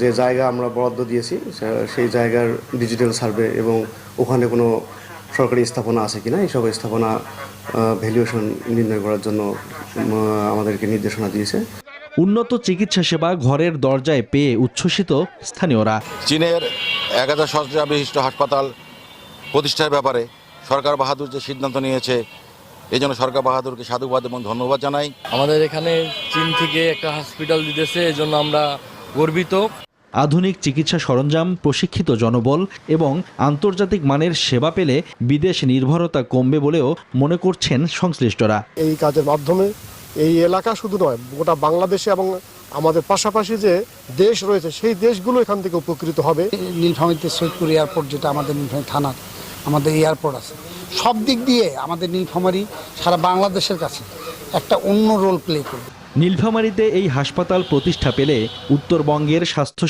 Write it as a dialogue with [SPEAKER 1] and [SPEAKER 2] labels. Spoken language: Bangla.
[SPEAKER 1] যে জায়গা আমরা বরাদ্দ দিয়েছি সেই জায়গার ডিজিটাল সার্ভে এবং ওখানে কোনো সরকারি স্থাপনা আছে কিনা এইসব স্থাপনা ভ্যালুয়েশন নির্ণয় করার জন্য আমাদেরকে নির্দেশনা দিয়েছে।
[SPEAKER 2] উন্নত চিকিৎসা সেবা ঘরের দরজায় পেয়ে উচ্ছ্বসিত স্থানীয়রা।
[SPEAKER 3] চীনের 1000 শয্যা বিশিষ্ট হাসপাতাল প্রতিষ্ঠার ব্যাপারে সরকার বাহাদুর যে সিদ্ধান্ত নিয়েছে, এই জন্য সরকার বাহাদুরকে সাধুবাদ এবং ধন্যবাদ জানাই।
[SPEAKER 4] আমাদের এখানে চীন থেকে একটা হসপিটাল দিতেছে, এই জন্য আমরা গর্বিত।
[SPEAKER 2] আধুনিক চিকিৎসা সরঞ্জাম, প্রশিক্ষিত জনবল এবং আন্তর্জাতিক মানের সেবা পেলে বিদেশ নির্ভরতা কমবে বলেও মনে করছেন সংশ্লিষ্টরা।
[SPEAKER 5] এই কাজের মাধ্যমে এই এলাকা শুধু নয়, গোটা বাংলাদেশে এবং আমাদের পাশাপাশি যে দেশ রয়েছে সেই দেশগুলো এখান থেকে উপকৃত হবে।
[SPEAKER 6] নীলফামারীতে সৈয়দপুর এয়ারপোর্ট, যেটা আমাদের নীলফামারী থানার আমাদের এয়ারপোর্ট আছে, সব দিক দিয়ে আমাদের নীলফামারী সারা বাংলাদেশের কাছে একটা অন্য রোল প্লে করবে।
[SPEAKER 2] নীলফামারীতে এই হাসপাতাল প্রতিষ্ঠা পেলে উত্তরবঙ্গের স্বাস্থ্য